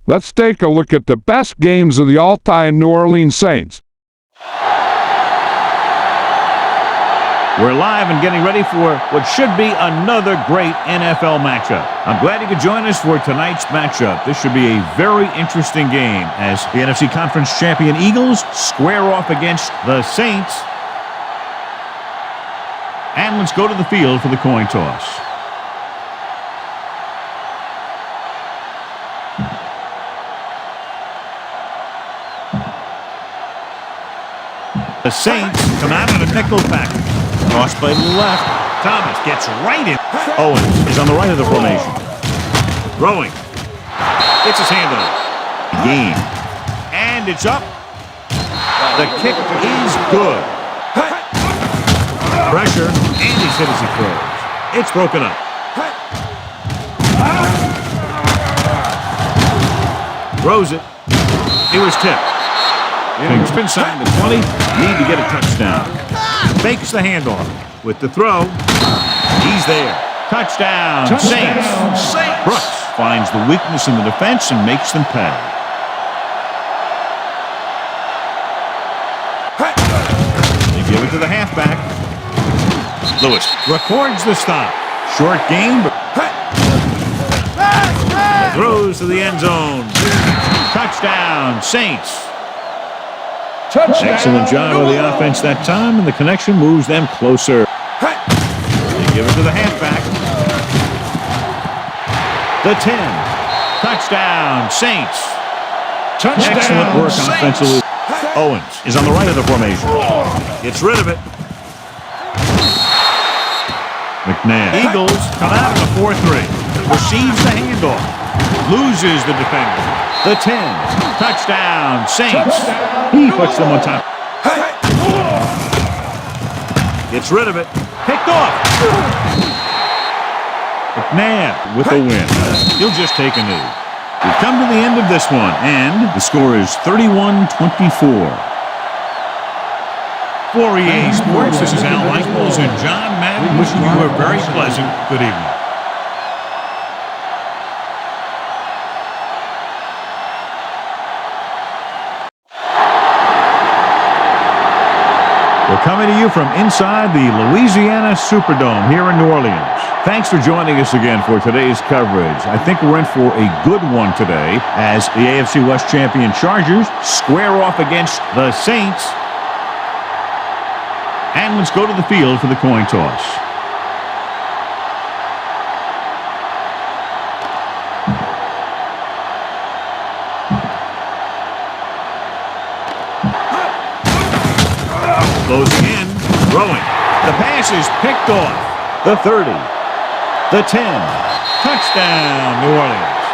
Let's take a look at the best games of the all-time New Orleans Saints. We're live and getting ready for what should be another great NFL matchup. I'm glad you could join us for tonight's matchup. This should be a very interesting game as the NFC Conference champion Eagles square off against the Saints. And let's go to the field for the coin toss. The Saints come out on a nickel package. Cross play to the left. Thomas gets right in. Owens is on the right of the formation. Throwing. Gets his hand on it. Game. And it's up. The kick is good. Pressure. And he's hit as he throws. It's broken up. Throws it. It was tipped. It's been signed to 20. Need to get a touchdown. Fakes the handoff with the throw. He's there. Touchdown. Saints. Brooks finds the weakness in the defense and makes them pay. They give it to the halfback. Lewis records the stop. Short game, but throws to the end zone. Touchdown. Saints. Excellent job of the offense that time, and the connection moves them closer. They give it to the halfback. The 10. Touchdown, Saints. Excellent work offensively. Owens is on the right of the formation. Gets rid of it. McNabb. Eagles come out in a 4-3. Receives the handoff. Loses the defender. The 10. Touchdown, Saints. He puts them on top. Gets rid of it. Picked off. McNabb with the win. He'll just take a knee. We've come to the end of this one, and the score is 31-24. For EA Sports, this is Al Michaels and John Madden wishing you a very pleasant good evening. We're coming to you from inside the Louisiana Superdome here in New Orleans. Thanks for joining us again for today's coverage. I think we're in for a good one today as the AFC West champion Chargers square off against the Saints. And let's go to the field for the coin toss. Closing in, throwing. The pass is picked off. The 30. The 10. Touchdown, New Orleans.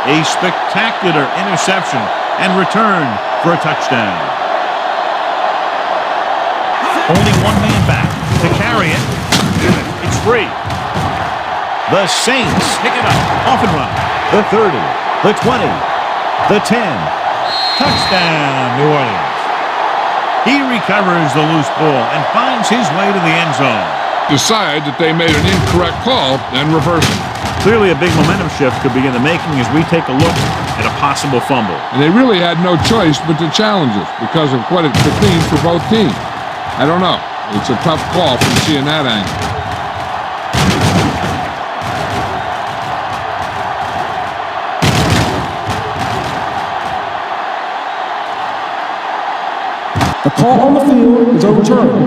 A spectacular interception and return for a touchdown. Only one man back to carry it. It's free. The Saints pick it up. Off and run. The 30. The 20. The 10. Touchdown, New Orleans. He recovers the loose ball and finds his way to the end zone. Decide that they made an incorrect call and reverse it. Clearly a big momentum shift could be in the making as we take a look at a possible fumble. And they really had no choice but to challenge it because of what it could mean for both teams. I don't know. It's a tough call from seeing that angle. The call on the field is overturned.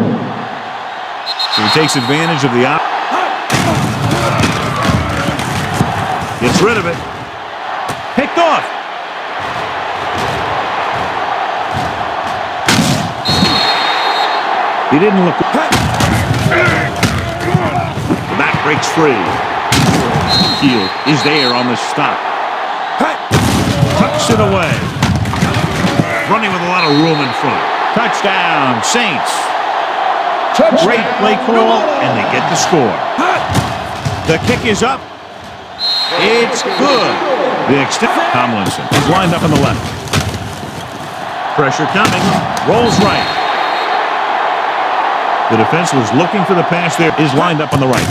So he takes advantage of the gets rid of it. Picked off. He didn't look. The back breaks free. Heel is there on the stop. Tucks it away. Running with a lot of room in front. Touchdown, Saints. Great play call, and they get the score. The kick is up. It's good. The extent. Tomlinson is lined up on the left. Pressure coming. Rolls right. The defense was looking for the pass there. Is lined up on the right.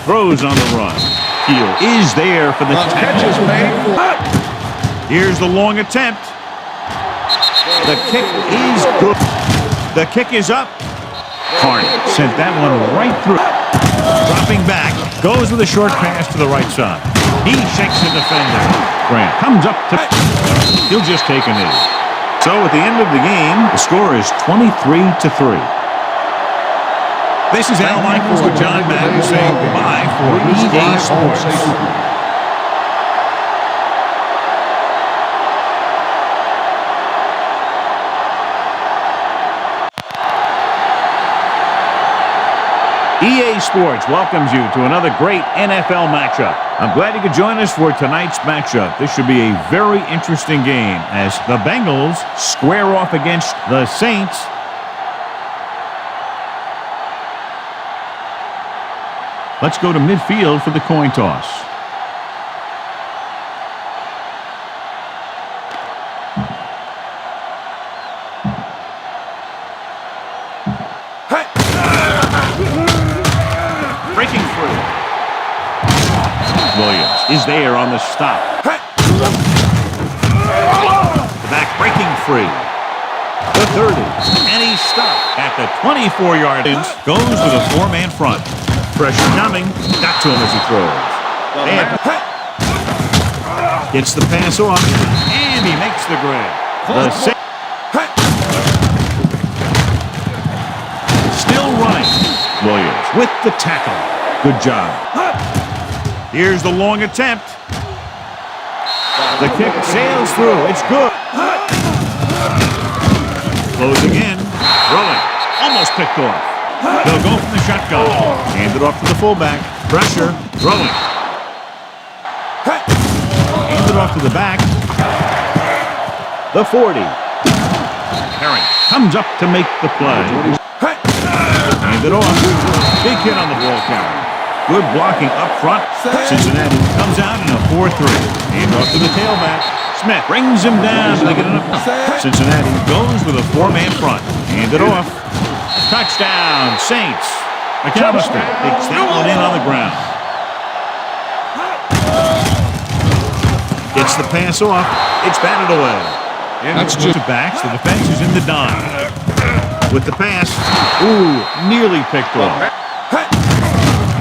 Throws on the run. heel is there for the catch. Catch is made. Here's the long attempt. The kick is good. The kick is up. Carney sent that one right through. Dropping back, goes with a short pass to the right side. He shakes the defender. Grant comes up to... He'll just take a knee. So at the end of the game, the score is 23-3. This is Al Michaels with John Madden saying goodbye for EA Sports. EA Sports welcomes you to another great NFL matchup. I'm glad you could join us for tonight's matchup. This should be a very interesting game as the Bengals square off against the Saints. Let's go to midfield for the coin toss. Breaking through. Williams is there on the stop. The back breaking free. The 30. And he's stopped at the 24-yard line. Goes with a four-man front. Pressure coming. Got to him as he throws. And gets the pass off. And he makes the grab. Still running. Williams with the tackle. Good job. Here's the long attempt. The kick sails through. It's good. Closing in. Throwing. Almost picked off. They'll go from the shotgun. Hand it off to the fullback. Pressure. Throwing. Hand it off to the back. The 40. Herring comes up to make the play. Hand it off. Big hit on the ball carrier. Good blocking up front. Cincinnati comes out in a 4-3. Hand off to the tailback. Smith brings him down. They get enough. Cincinnati goes with a four-man front. Hand it off. Touchdown, Saints. McAllister takes that one in on the ground. Gets the pass off. It's batted away. That's just backs. The defense is in the dime. With the pass. Ooh, nearly picked off.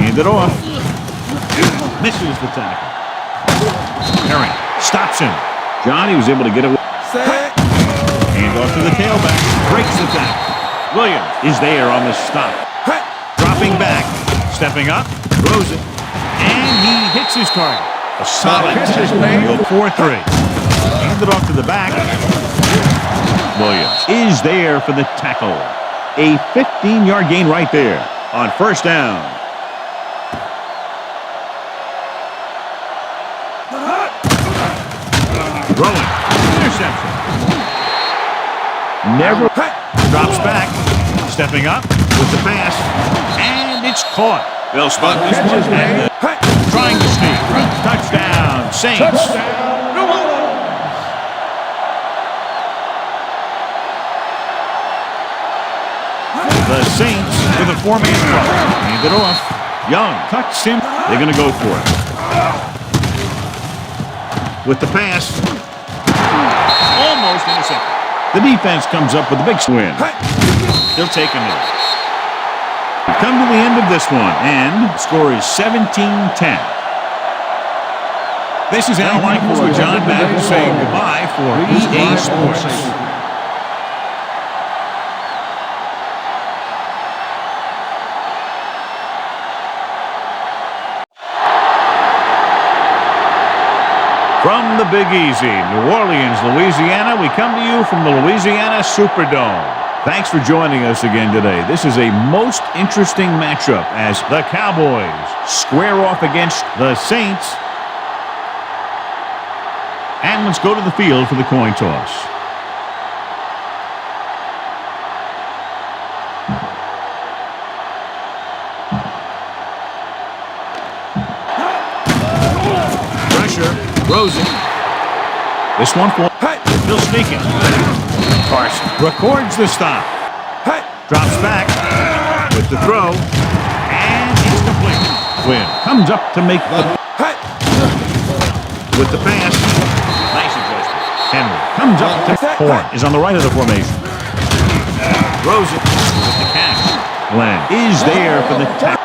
Hand it off. Misses the tackle. Herring stops him. Johnny was able to get away. Hand off to the tailback. Breaks the tackle. Williams is there on the stop. Dropping back. Stepping up. Throws it. And he hits his target. A solid tackle. 4-3. Hand it off to the back. Williams is there for the tackle. A 15-yard gain right there on first down. Throwing. Interception. Never. Drops back. Stepping up with the pass. And it's caught. They'll spot this one. And trying to sneak. Touchdown, Saints. The Saints with a four-man front. Hand it off. Young cuts him. They're going to go for it. With the pass. Almost intercepted. The defense comes up with a big swing. He'll take a knee. We come to the end of this one, and the score is 17-10. This is Al Michaels with John Madden saying goodbye for EA Sports. From the Big Easy, New Orleans, Louisiana, we come to you from the Louisiana Superdome. Thanks for joining us again today. This is a most interesting matchup as the Cowboys square off against the Saints. And let's go to the field for the coin toss. Rosen. This one for still sneaking. Carson records the stop. Drops back with the throw. And it's complete. Quinn comes up to make the with the pass. Nice adjustment. Henry comes up to Horn is on the right of the formation. Throws it with the catch. Glenn is there for the tackle.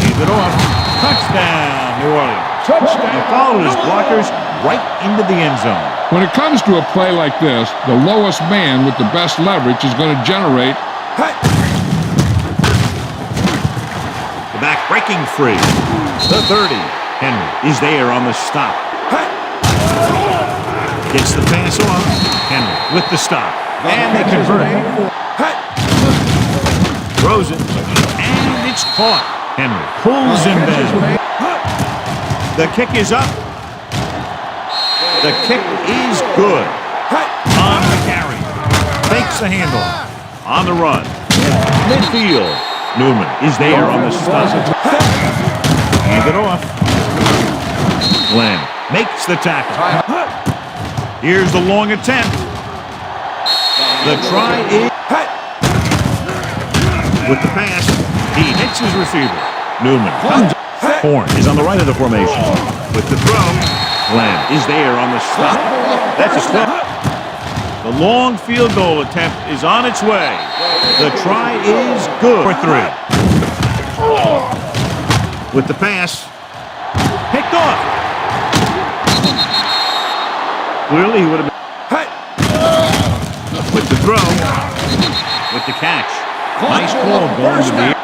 Leave it off. Touchdown, New Orleans. Touchdown. He followed his blockers right into the end zone. When it comes to a play like this, the lowest man with the best leverage is going to generate. The back breaking free. The 30. Henry is there on the stop. Gets the pass off. Henry with the stop. And they convert it. Throws it. And it's caught. Henry pulls him down. The kick is up. The kick is good. On the carry. Fakes the handle. On the run. Midfield. Newman is there on the stop. Hand it off. Glenn makes the tackle. Here's the long attempt. The try is with the pass. He hits his receiver. Newman. Horn is on the right of the formation. With the throw. Glenn is there on the stop. That's a step. The long field goal attempt is on its way. The try is good for 3. With the pass. Picked off. Clearly he would have been. With the throw. With the catch. Nice ball going to the air.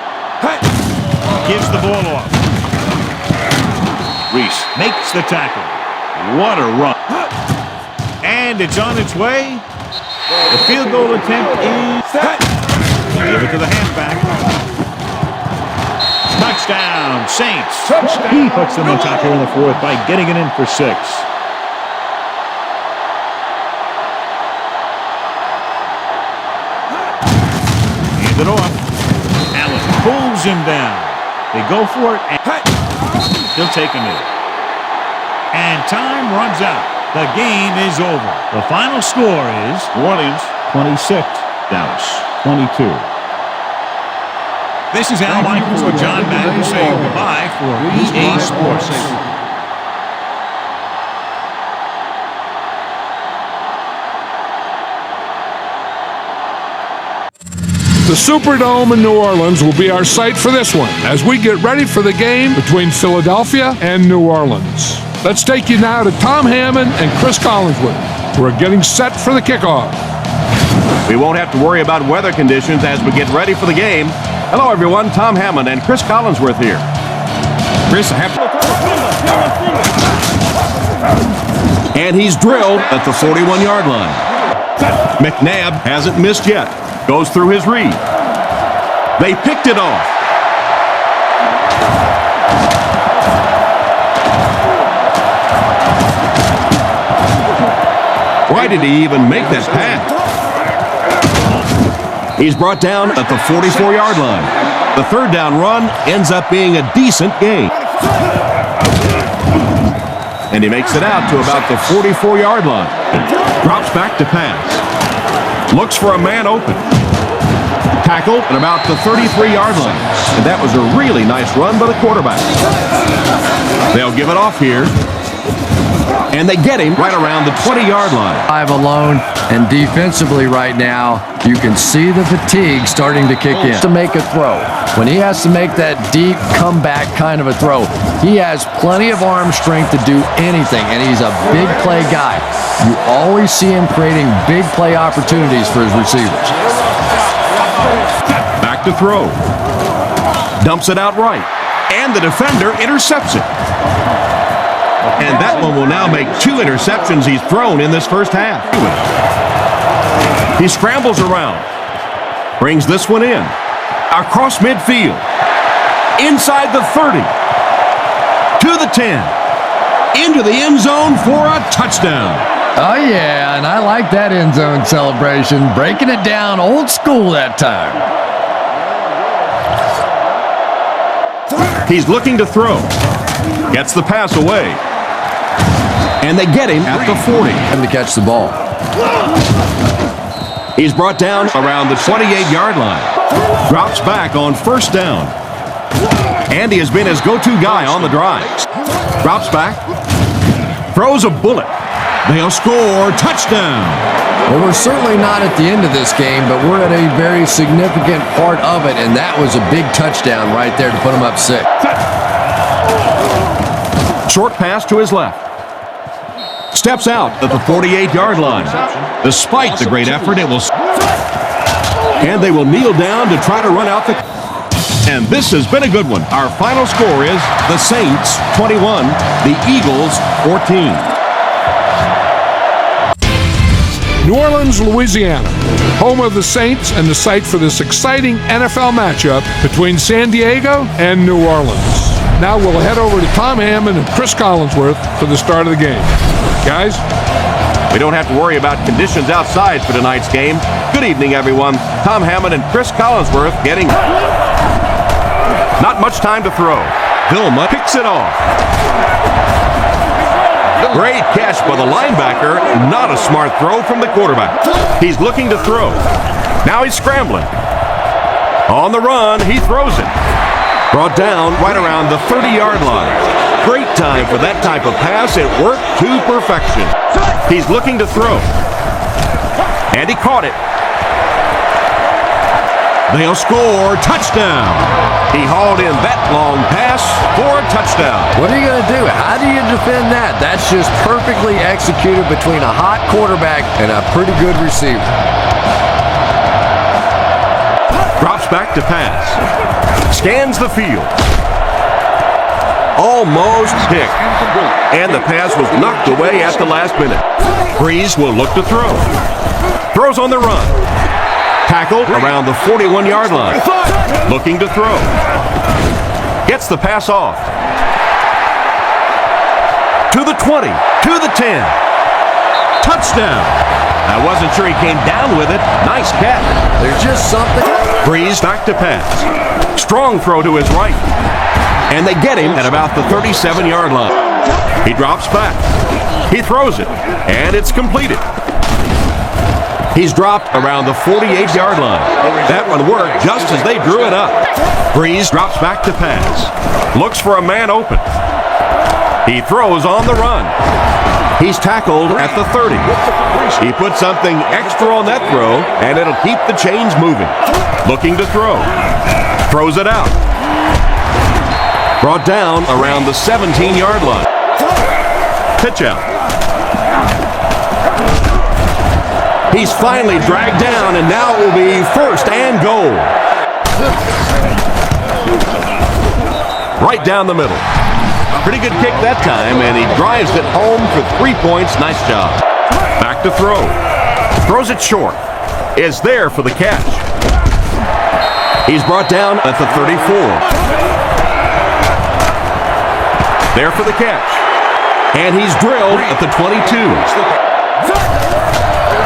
Gives the ball off. Reese makes the tackle. What a run. And it's on its way. The field goal attempt is set. Give it to the halfback. Touchdown, Saints. Touchdown. He puts them on top here in the 4th by getting it in for 6. Hand it off. Allen pulls him down. They go for it. And he'll take a knee. And time runs out. The game is over. The final score is New Orleans 26, Dallas 22. This is Al Michaels with John Madden saying goodbye for EA Sports. The Superdome in New Orleans will be our site for this one as we get ready for the game between Philadelphia and New Orleans. Let's take you now to Tom Hammond and Chris Collinsworth, who are getting set for the kickoff. We won't have to worry about weather conditions as we get ready for the game. Hello, everyone. Tom Hammond and Chris Collinsworth here. Chris, and he's drilled at the 41-yard line. McNabb hasn't missed yet. Goes through his read. They picked it off. Why did he even make that pass? He's brought down at the 44-yard line. The 3rd down run ends up being a decent gain. And he makes it out to about the 44-yard line. Drops back to pass. Looks for a man open. Tackle at about the 33-yard line. And that was a really nice run by the quarterback. They'll give it off here. And they get him right around the 20-yard line. 5 alone, and defensively right now, you can see the fatigue starting to kick in. To make a throw. When he has to make that deep comeback kind of a throw, he has plenty of arm strength to do anything, and he's a big play guy. You always see him creating big play opportunities for his receivers. Back to throw. Dumps it out right. And the defender intercepts it. And that one will now make 2 interceptions he's thrown in this first half. He scrambles around. Brings this one in. Across midfield. Inside the 30. To the 10. Into the end zone for a touchdown. Oh, yeah, and I like that end zone celebration. Breaking it down old school that time. He's looking to throw. Gets the pass away. And they get him at the 40. And to catch the ball. He's brought down around the 28-yard line. Drops back on 1st down. And he has been his go-to guy on the drive. Drops back. Throws a bullet. They'll score. Touchdown. Well, we're certainly not at the end of this game, but we're at a very significant part of it, and that was a big touchdown right there to put them up 6. Short pass to his left. Steps out at the 48-yard line. Despite the great effort, it will... And they will kneel down to try to run out the... And this has been a good one. Our final score is the Saints 21, the Eagles 14. New Orleans, Louisiana, home of the Saints and the site for this exciting NFL matchup between San Diego and New Orleans. Now we'll head over to Tom Hammond and Chris Collinsworth for the start of the game. Guys? We don't have to worry about conditions outside for tonight's game. Good evening, everyone. Tom Hammond and Chris Collinsworth getting... Not much time to throw. Vilma picks it off. Great catch by the linebacker. Not a smart throw from the quarterback. He's looking to throw. Now he's scrambling. On the run, he throws it. Brought down right around the 30-yard line. Great time for that type of pass. It worked to perfection. He's looking to throw. And he caught it. They'll score. Touchdown. He hauled in that long pass for a touchdown. What are you going to do? How do you defend that? That's just perfectly executed between a hot quarterback and a pretty good receiver. Drops back to pass. Scans the field. Almost picked. And the pass was knocked away at the last minute. Breeze will look to throw. Throws on the run. Tackled around the 41-yard line. Looking to throw. Gets the pass off. To the 20. To the 10. Touchdown. I wasn't sure he came down with it. Nice catch. There's just something. Breeze back to pass. Strong throw to his right. And they get him at about the 37-yard line. He drops back. He throws it. And it's completed. He's dropped around the 48-yard line. That one worked just as they drew it up. Breeze drops back to pass. Looks for a man open. He throws on the run. He's tackled at the 30. He put something extra on that throw, and it'll keep the chains moving. Looking to throw. Throws it out. Brought down around the 17-yard line. Pitch out. He's finally dragged down, and now it will be first and goal. Right down the middle. Pretty good kick that time, and he drives it home for 3 points. Nice job. Back to throw. Throws it short. Is there for the catch. He's brought down at the 34. There for the catch. And he's drilled at the 22.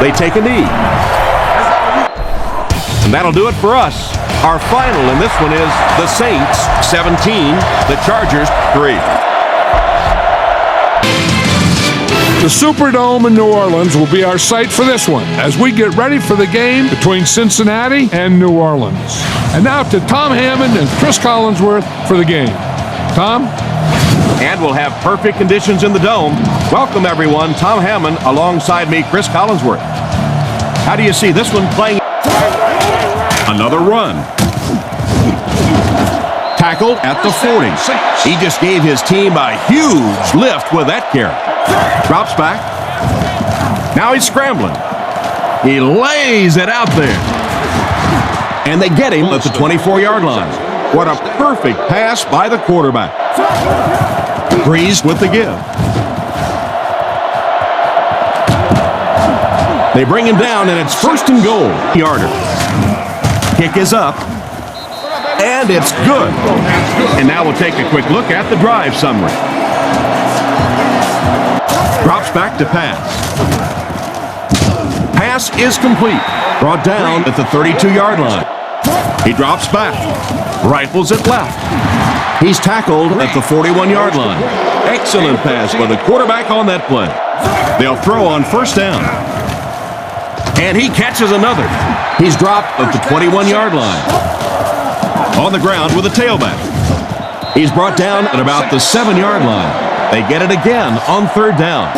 They take a knee. And that'll do it for us. Our final in this one is the Saints 17, the Chargers 3. The Superdome in New Orleans will be our site for this one as we get ready for the game between Cincinnati and New Orleans. And now to Tom Hammond and Chris Collinsworth for the game. Tom? And we'll have perfect conditions in the dome. Welcome, everyone. Tom Hammond alongside me, Chris Collinsworth. How do you see this one playing? Another run. Tackled at the 40. He just gave his team a huge lift with that carry. Drops back. Now he's scrambling. He lays it out there. And they get him at the 24-yard line. What a perfect pass by the quarterback. Breeze with the give. They bring him down, and it's first and goal. Yarder. Kick is up. And it's good. And now we'll take a quick look at the drive summary. Drops back to pass. Pass is complete. Brought down at the 32-yard line. He drops back. Rifles it left. He's tackled at the 41-yard line. Excellent pass by the quarterback on that play. They'll throw on first down. And he catches another. He's dropped at the 21-yard line. On the ground with a tailback. He's brought down at about the 7-yard line. They get it again on third down.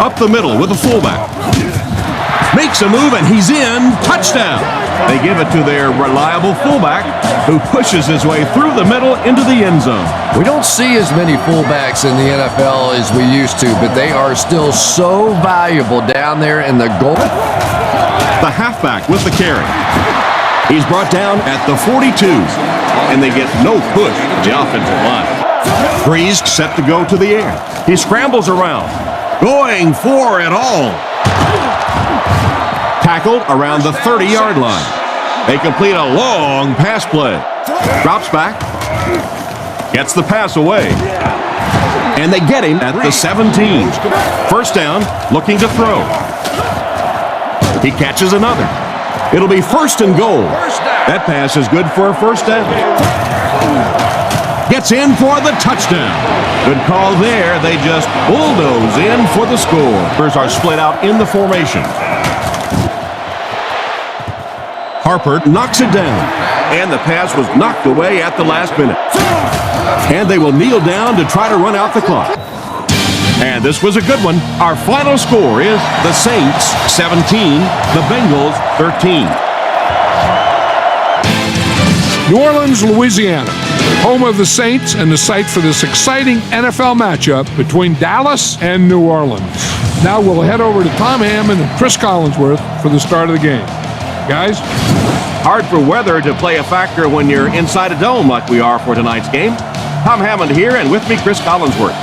Up the middle with the fullback. Makes a move, and he's in. Touchdown. They give it to their reliable fullback, who pushes his way through the middle into the end zone. We don't see as many fullbacks in the NFL as we used to, but they are still so valuable down there in the goal. The halfback with the carry. He's brought down at the 42, and they get no push to the offensive line. Breeze set to go to the air. He scrambles around, going for it all. Tackled around the 30-yard line. They complete a long pass play. Drops back. Gets the pass away. And they get him at the 17. First down, looking to throw. He catches another. It'll be first and goal. That pass is good for a first down. Gets in for the touchdown. Good call there. They just bulldoze in for the score. Spurs are split out in the formation. Harper knocks it down, and the pass was knocked away at the last minute. And they will kneel down to try to run out the clock. And this was a good one. Our final score is the Saints 17, the Bengals 13. New Orleans, Louisiana, home of the Saints and the site for this exciting NFL matchup between Dallas and New Orleans. Now we'll head over to Tom Hammond and Chris Collinsworth for the start of the game. Guys? Hard for weather to play a factor when you're inside a dome like we are for tonight's game. Tom Hammond here, and with me, Chris Collinsworth.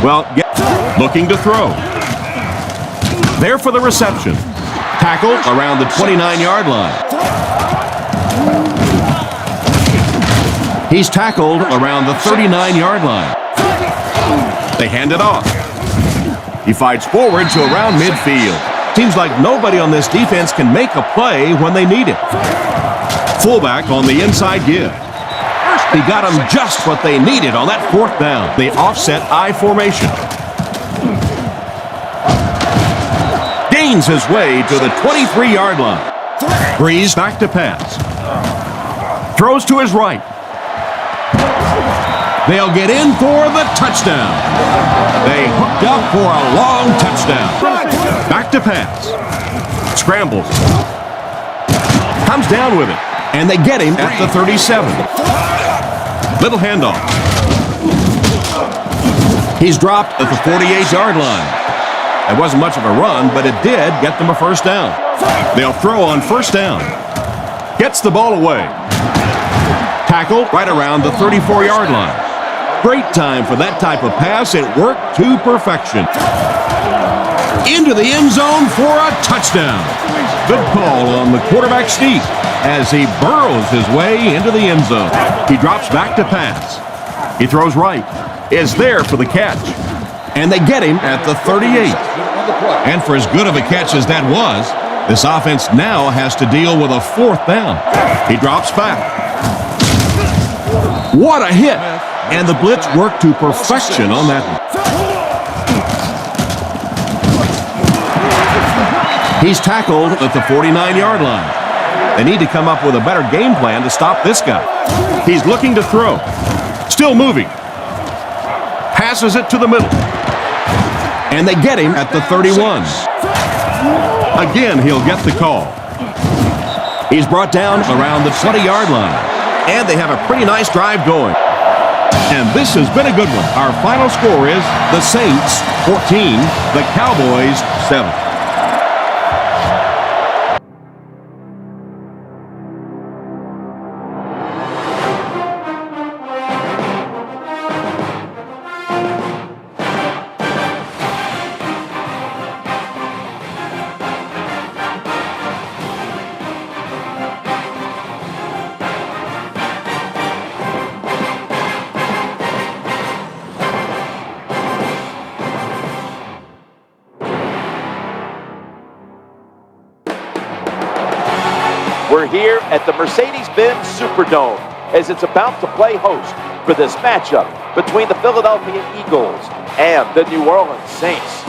Well, looking to throw. There for the reception. Tackled around the 29-yard line. He's tackled around the 39-yard line. They hand it off. He fights forward to around midfield. Seems like nobody on this defense can make a play when they need it. Fullback on the inside give. He got them just what they needed on that fourth down. The offset I formation. Gains his way to the 23-yard line. Breeze back to pass. Throws to his right. They'll get in for the touchdown. They hooked up for a long touchdown. Back to pass. Scrambles. Comes down with it. And they get him at the 37. Little handoff. He's dropped at the 48-yard line. It wasn't much of a run, but it did get them a first down. They'll throw on first down. Gets the ball away. Tackled right around the 34-yard line. Great time for that type of pass. It worked to perfection. Into the end zone for a touchdown. Good call on the quarterback sneak as he burrows his way into the end zone. He drops back to pass. He throws right. Is there for the catch. And they get him at the 38. And for as good of a catch as that was, this offense now has to deal with a fourth down. He drops back. What a hit. And the blitz worked to perfection on that one. He's tackled at the 49-yard line. They need to come up with a better game plan to stop this guy. He's looking to throw. Still moving. Passes it to the middle. And they get him at the 31. Again, he'll get the call. He's brought down around the 20-yard line. And they have a pretty nice drive going. And this has been a good one. Our final score is the Saints 14, the Cowboys 7. We're here at the Mercedes-Benz Superdome as it's about to play host for this matchup between the Philadelphia Eagles and the New Orleans Saints.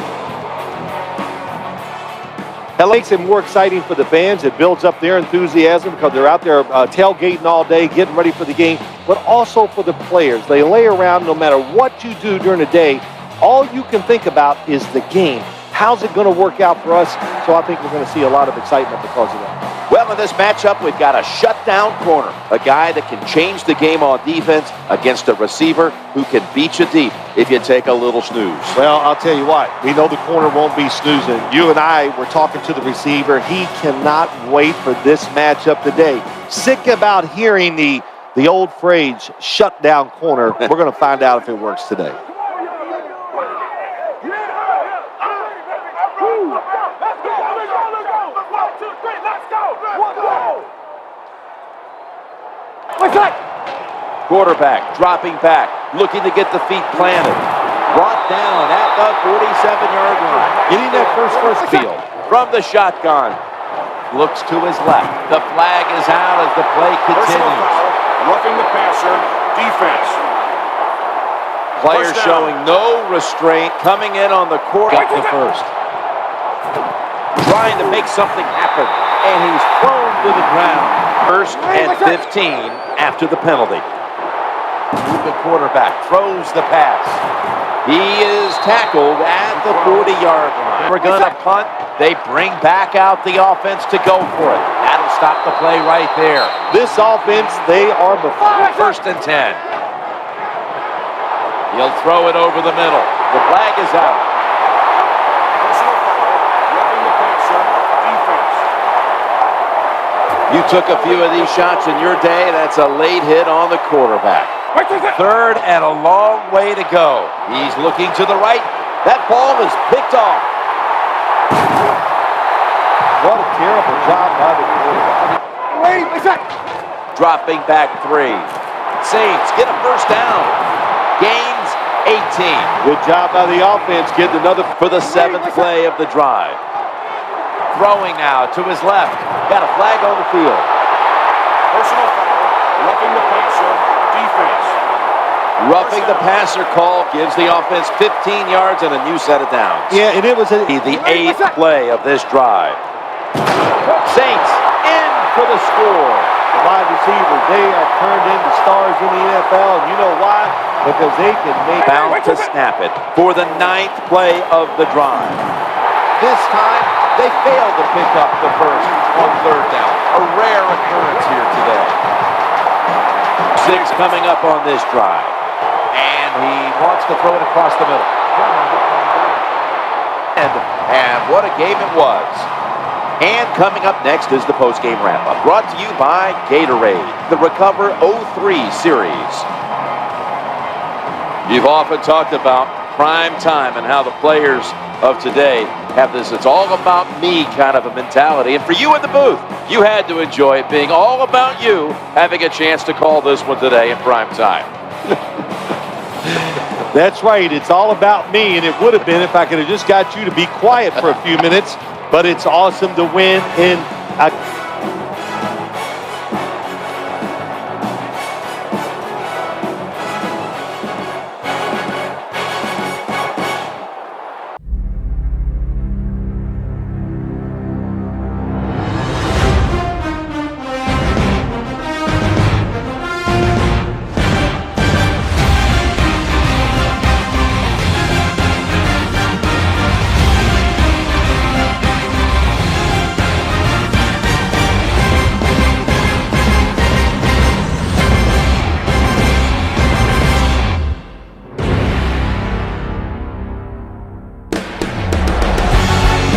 That makes it more exciting for the fans. It builds up their enthusiasm because they're out there tailgating all day, getting ready for the game, but also for the players. They lay around no matter what you do during the day. All you can think about is the game. How's it going to work out for us? So I think we're going to see a lot of excitement because of that. Well, in this matchup, we've got a shutdown corner, a guy that can change the game on defense against a receiver who can beat you deep if you take a little snooze. Well, I'll tell you what, we know the corner won't be snoozing. You and I were talking to the receiver. He cannot wait for this matchup today. Sick about hearing the old phrase, shutdown corner. We're going to find out if it works today. Quarterback dropping back, looking to get the feet planted. Brought down at the 47-yard line. Getting that first field from the shotgun. Looks to his left. The flag is out as the play continues. Roughing the passer, defense. Player showing no restraint, coming in on the court. Got the first. Trying to make something happen, and he's thrown to the ground. First and 15 after the penalty. The quarterback throws the pass. He is tackled at the 40-yard line. We're going to punt. They bring back out the offense to go for it. That'll stop the play right there. This offense, they are before. First and 10. He'll throw it over the middle. The flag is out. You took a few of these shots in your day. That's a late hit on the quarterback. Third and a long way to go. He's looking to the right. That ball is picked off. What a terrible job by the quarterback. Dropping back 3. Saints get a first down. Gains 18. Good job by the offense. Getting another For the 7th play of the drive. Throwing now to his left. Got a flag on the field. Personal foul, roughing the passer, defense. Roughing the passer call gives the offense 15 yards and a new set of downs. Yeah, and it was The 8th play of this drive. Saints in for the score. The wide receivers, they are turned into stars in the NFL. And you know why? Because they can make... Bound to snap it for the 9th play of the drive. This time, they failed to pick up the first on 3rd down. A rare occurrence here today. 6 coming up on this drive. And he wants to throw it across the middle. And what a game it was. And coming up next is the post-game wrap-up. Brought to you by Gatorade, the Recover 03 series. You've often talked about prime time and how the players of today have this "it's all about me" kind of a mentality. And for you in the booth, you had to enjoy it being all about you, having a chance to call this one today in prime time. That's right. It's all about me, and it would have been if I could have just got you to be quiet for a few minutes. But it's awesome to win in a...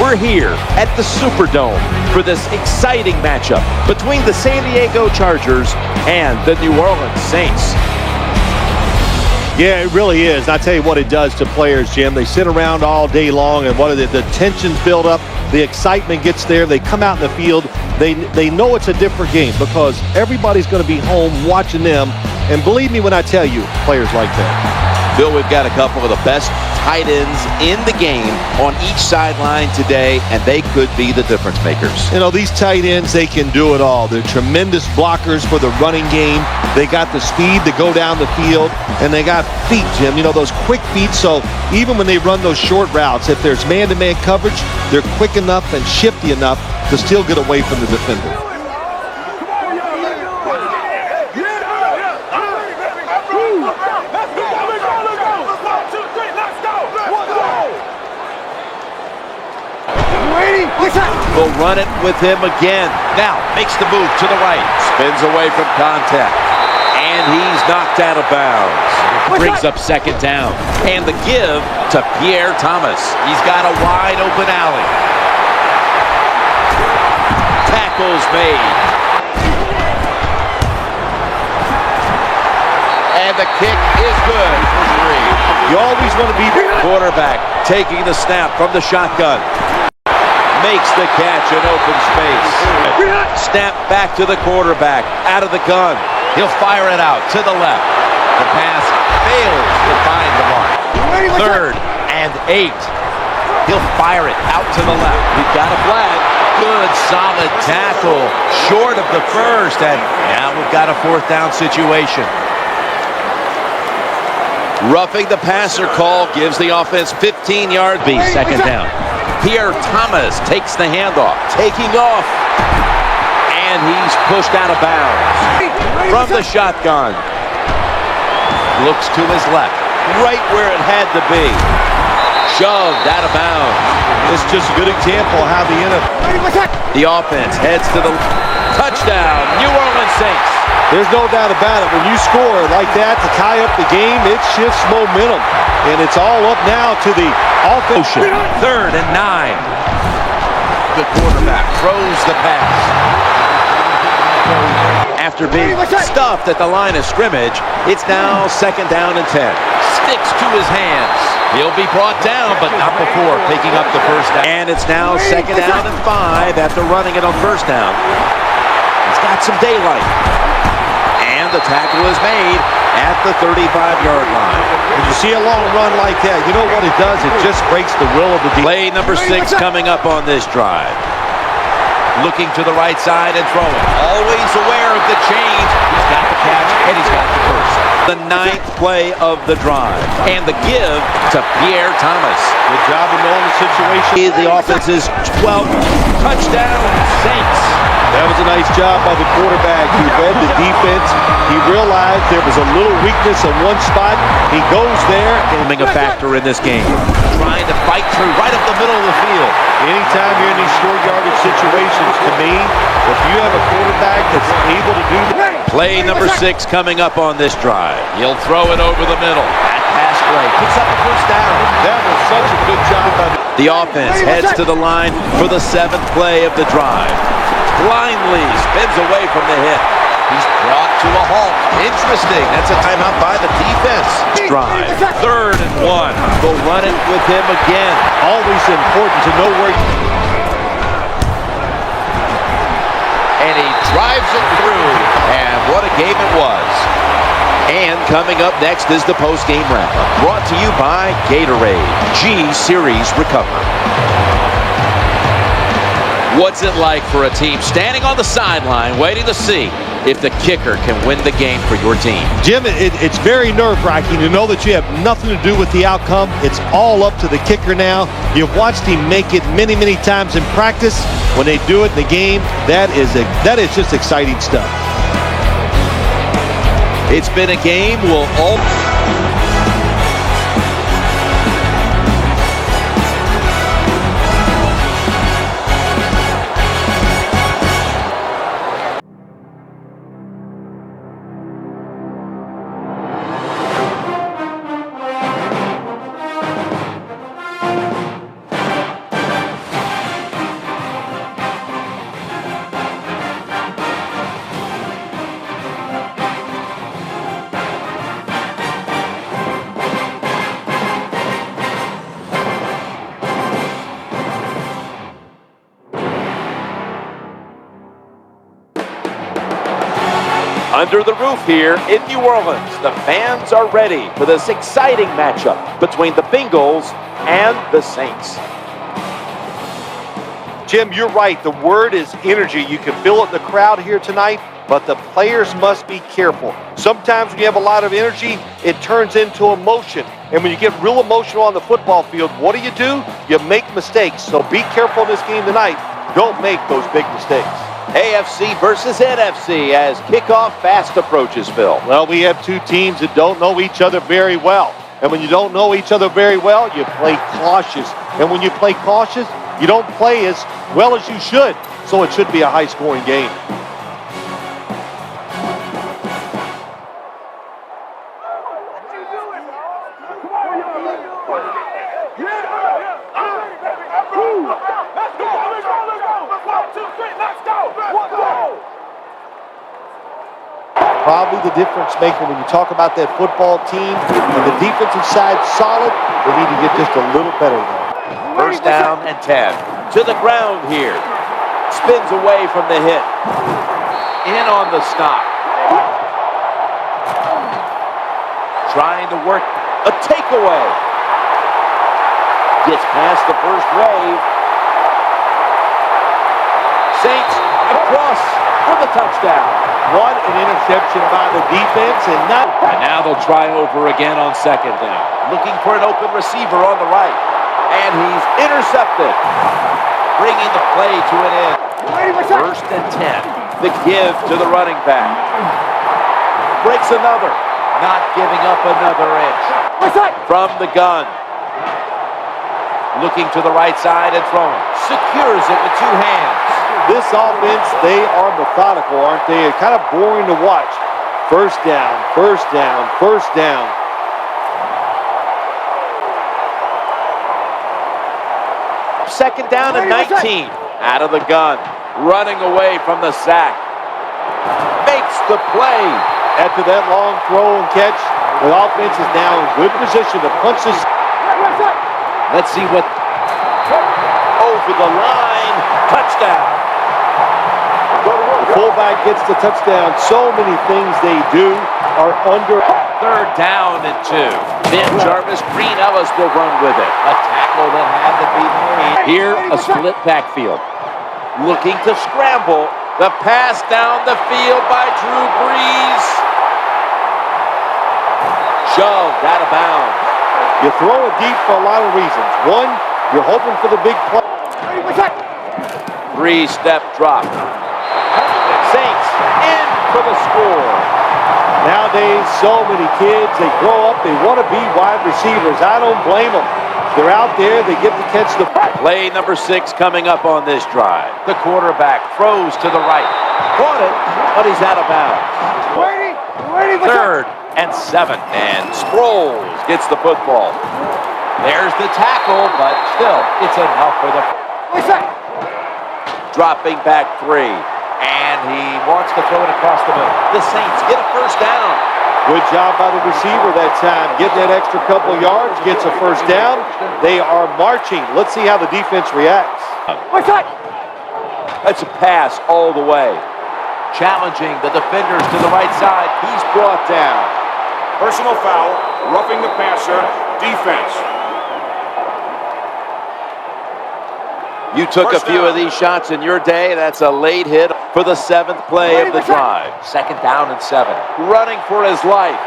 We're here at the Superdome for this exciting matchup between the San Diego Chargers and the New Orleans Saints. Yeah, it really is. I tell you what it does to players, Jim. They sit around all day long, and what the tensions build up, the excitement gets there. They come out in the field. They know it's a different game because everybody's going to be home watching them. And believe me when I tell you, players like that. Bill, we've got a couple of the best tight ends in the game on each sideline today, and they could be the difference makers. You know, these tight ends, they can do it all. They're tremendous blockers for the running game. They got the speed to go down the field, and they got feet, Jim. You know, those quick feet, so even when they run those short routes, if there's man-to-man coverage, they're quick enough and shifty enough to still get away from the defender. Will run it with him again. Now makes the move to the right. Spins away from contact. And he's knocked out of bounds. Brings up second down. And the give to Pierre Thomas. He's got a wide open alley. Tackles made. And the kick is good for 3. You always want to be Quarterback taking the snap from the shotgun. Makes the catch in open space. Snap back to the quarterback. Out of the gun. He'll fire it out to the left. The pass fails to find the mark. 3rd and 8. He'll fire it out to the left. We've got a flag. Good, solid tackle. Short of the first. And now we've got a 4th down situation. Roughing the passer call gives the offense 15-yard beat. 2nd down. Pierre Thomas takes the handoff, taking off, and he's pushed out of bounds. From the shotgun, looks to his left, right where it had to be. Shoved out of bounds. This is just a good example of how The offense heads to the touchdown, New Orleans Saints. There's no doubt about it. When you score like that to tie up the game, it shifts momentum. And it's all up now to the offense. 3rd and 9. The quarterback throws the pass. After being stuffed at the line of scrimmage, it's now 2nd down and 10. Sticks to his hands. He'll be brought down, but not before picking up the 1st down. And it's now 2nd down and 5 after running it on 1st down. He's got some daylight. And the tackle is made at the 35-yard line. When you see a long run like that, you know what it does? It just breaks the will of the defense. Play number 6 coming up on this drive. Looking to the right side and throwing. Always aware of the change. He's got the catch and he's got the first. The 9th play of the drive. And the give to Pierre Thomas. Good job of knowing the situation. The offense's 12th touchdown, Saints. That was a nice job by the quarterback. He read the defense. He realized there was a little weakness in one spot. He goes there. Being a factor in this game. Trying to fight through right up the middle of the field. Anytime you're in these short yardage situations, to me, if you have a quarterback that's able to do that. Play number 6 coming up on this drive. He'll throw it over the middle. That pass play picks up the 1st down. That was such a good job by the offense heads to the line for the 7th play of the drive. Blindly spins away from the hit. He's brought to a halt. Interesting. That's a timeout by the defense. Drive. 3rd and 1. They'll run it with him again. Always important to know where and he drives it through. And what a game it was. And coming up next is the post-game wrap-up. Brought to you by Gatorade. G-Series Recover. What's it like for a team standing on the sideline waiting to see if the kicker can win the game for your team? Jim, it's very nerve-wracking to know that you have nothing to do with the outcome. It's all up to the kicker now. You've watched him make it many, many times in practice. When they do it in the game, that is just exciting stuff. It's been a game we'll all... Under the roof here in New Orleans, the fans are ready for this exciting matchup between the Bengals and the Saints. Jim, you're right. The word is energy. You can feel it in the crowd here tonight. but the players must be careful. Sometimes when you have a lot of energy, it turns into emotion. And when you get real emotional on the football field, what do? You make mistakes. So be careful in this game tonight. Don't make those big mistakes. AFC versus NFC as kickoff fast approaches, Phil. Well, we have two teams that don't know each other very well. And when you don't know each other very well, you play cautious. And when you play cautious, you don't play as well as you should. So it should be a high-scoring game. Probably the difference maker when you talk about that football team and the defensive side solid, they need to get just a little better there. First down and 10. To the ground here. Spins away from the hit. In on the stop. Trying to work a takeaway. Gets past the first wave. Saints across for the touchdown. One, an interception by the defense, and now they'll try over again on second down. Looking for an open receiver on the right. And he's intercepted. Bringing the play to an end. First and 10. The give to the running back. Breaks another. Not giving up another inch. From the gun. Looking to the right side and throwing. Secures it with two hands. This offense, they are methodical, aren't they? It's kind of boring to watch. First down, first down, first down. Second down and 19. Out of the gun. Running away from the sack. Makes the play. After that long throw and catch, the offense is now in good position to punch this. Let's see what. Over the line. Touchdown. The fullback gets the touchdown. So many things they do are under. Third down and 2. Ben Jarvis, Green Ellis will run with it. A tackle that had to be made. Here, a split backfield. Looking to scramble. The pass down the field by Drew Brees. Shoved out of bounds. You throw it deep for a lot of reasons. One, you're hoping for the big play. 3-step drop. Saints in for the score. Nowadays, so many kids, they grow up, they want to be wide receivers. I don't blame them. They're out there, they get to catch the... Play number 6 coming up on this drive. The quarterback throws to the right. Caught it, but he's out of bounds. Third and 7. And Sproles gets the football. There's the tackle, but still, it's enough for the... Dropping back 3. And he wants to throw it across the middle. The Saints get a first down. Good job by the receiver that time. Getting that extra couple yards, gets a first down. They are marching. Let's see how the defense reacts. That's a pass all the way. Challenging the defenders to the right side. He's brought down. Personal foul, roughing the passer, defense. You took a few of these shots in your day. That's a late hit for the 7th play of the drive. Second down and 7. Running for his life.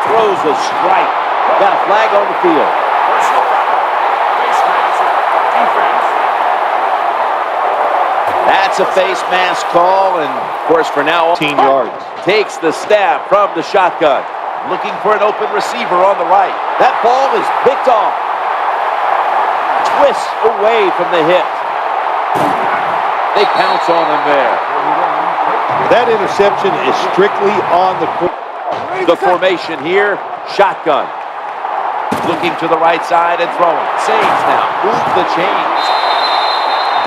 Throws a strike. Got a flag on the field. Personal foul, face mask, defense. That's a face mask call, and of course for now, 18 yards. Takes the snap from the shotgun. Looking for an open receiver on the right. That ball is picked off. Twists away from the hit. They pounce on him there. That interception is strictly on the... The formation here, shotgun. Looking to the right side and throwing. Saints now move the chains.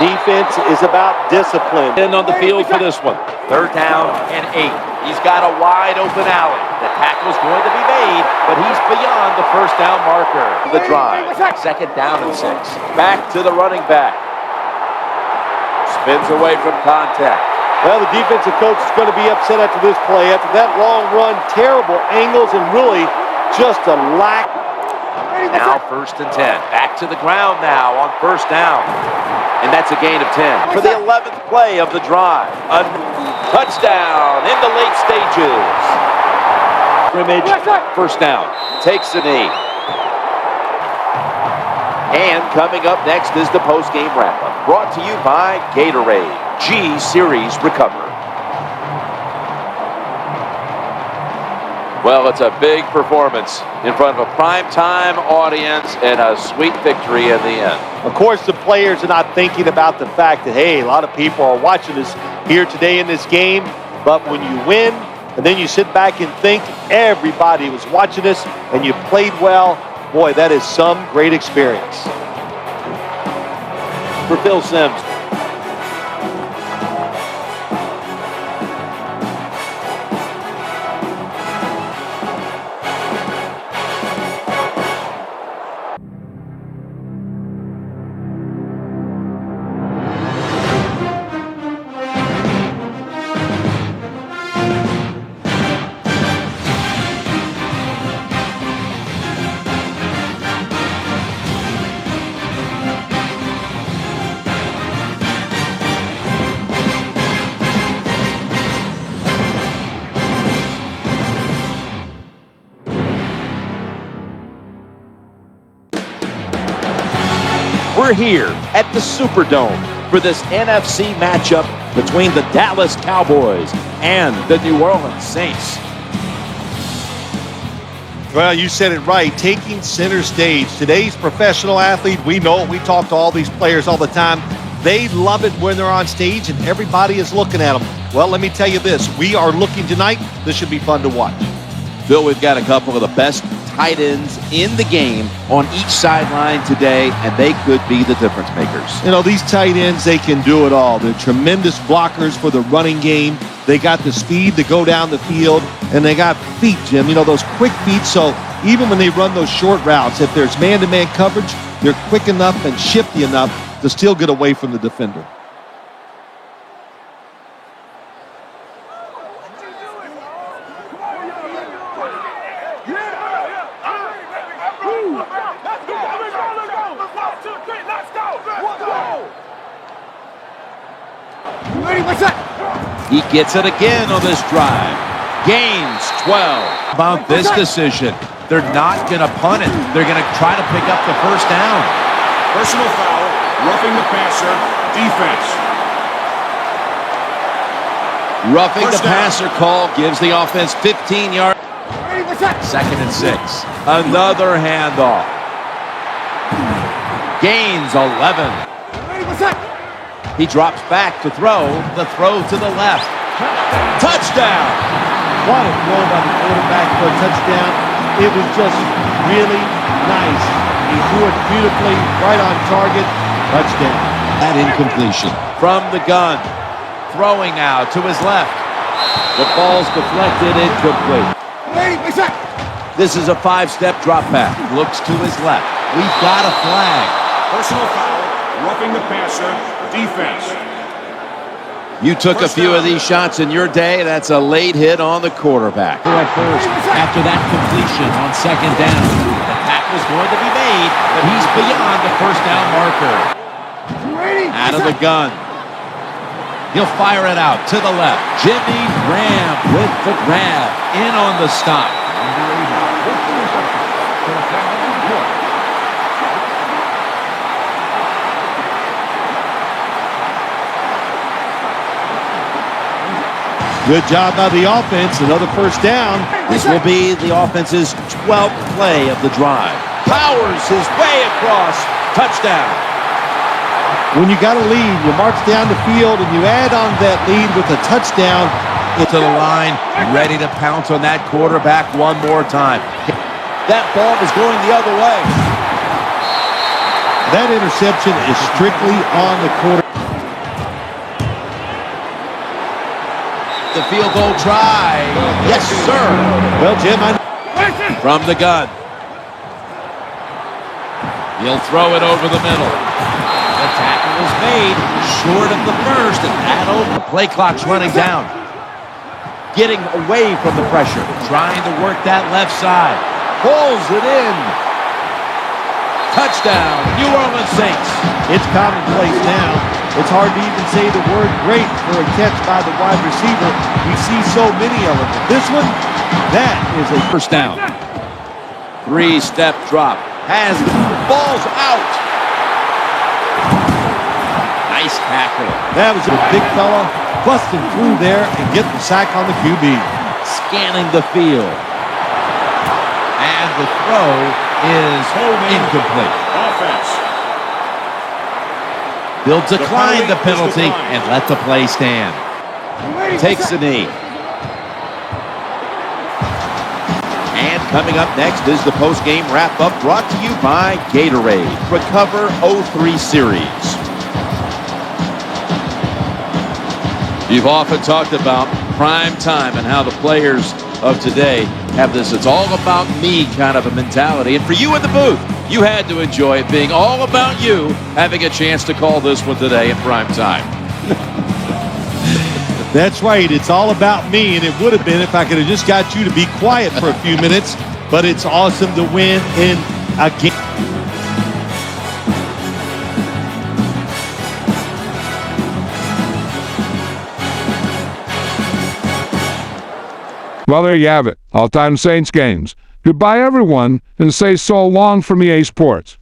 Defense is about discipline. In on the field for this one. Third down and 8. He's got a wide open alley. The tackle's going to be made, but he's beyond the first down marker. The drive. Second down and 6. Back to the running back. Spins away from contact. Well, the defensive coach is going to be upset after this play. After that long run, terrible angles, and really just a lack. Now 1st and 10. Back to the ground now on 1st down. And that's a gain of 10. For the 11th play of the drive. A touchdown in the late stages. Scrimmage, 1st down. Takes a knee. And coming up next is the post-game wrap-up. Brought to you by Gatorade. G-Series Recover. Well, it's a big performance in front of a prime-time audience and a sweet victory in the end. Of course, the players are not thinking about the fact that, hey, a lot of people are watching us here today in this game. But when you win, and then you sit back and think everybody was watching us and you played well, boy, that is some great experience. For Phil Simms. We're here at the Superdome for this NFC matchup between the Dallas Cowboys and the New Orleans Saints. Well, you said it right, taking center stage. Today's professional athlete, we know it. We talk to all these players all the time. They love it when they're on stage and everybody is looking at them. Well, let me tell you this. We are looking tonight. This should be fun to watch. Phil, we've got a couple of the best tight ends in the game on each sideline today, and they could be the difference makers. You know, these tight ends, they can do it all. They're tremendous blockers for the running game. They got the speed to go down the field, and they got feet, Jim. You know, those quick feet, so even when they run those short routes, if there's man-to-man coverage, they're quick enough and shifty enough to still get away from the defender. He gets it again on this drive. Gains 12. About this decision, they're not going to punt it. They're going to try to pick up the 1st down. Personal foul, roughing the passer, defense. Roughing the First down. passer call gives the offense 15 yards. 2nd and 6. Another handoff. Gains 11. He drops back to throw. The throw to the left. Touchdown! What a throw by the quarterback for a touchdown. It was just really nice. He threw it beautifully, right on target. Touchdown. That incompletion. From the gun. Throwing out to his left. The ball's deflected, incomplete. This is a 5-step drop back. Looks to his left. We've got a flag. Personal foul, roughing the passer, defense. You took a few of these shots in your day. That's a late hit on the quarterback. At first, after that completion on 2nd down. The tackle's going to be made, but he's beyond the 1st down marker. Out of the gun. He'll fire it out to the left. Jimmy Graham with the grab. In on the stop. Good job by the offense. Another 1st down. This will be the offense's 12th play of the drive. Powers his way across. Touchdown. When you got a lead, you march down the field and you add on that lead with a touchdown. To the line, ready to pounce on that quarterback one more time. That ball was going the other way. That interception is strictly on the quarterback. The field goal try. Yes, sir. Well, Jim, From the gun. He'll throw it over the middle. The tackle is made short of the 1st, and that'll... The play clock's running down. Getting away from the pressure. Trying to work that left side. Pulls it in. Touchdown, New Orleans Saints. It's commonplace now. It's hard to even say the word great for a catch by the wide receiver. We see so many of them. This one, that is a First down. Three-step drop. Has the ball's out. Nice tackle. That was a big fella busting through there and get the sack on the QB. Scanning the field. And the throw is incomplete. Offense. They'll decline the penalty and let the play stand. Takes the knee. And coming up next is the post-game wrap-up brought to you by Gatorade. Recover 03 Series. You've often talked about prime time and how the players of today have this "it's all about me" kind of a mentality. And for you in the booth, you had to enjoy it being all about you, having a chance to call this one today in prime time. That's right. It's all about me, and it would have been if I could have just got you to be quiet for a few minutes. But it's awesome to win in a game. Well, there you have it. All-time Saints games. Goodbye, everyone, and say so long from EA Sports.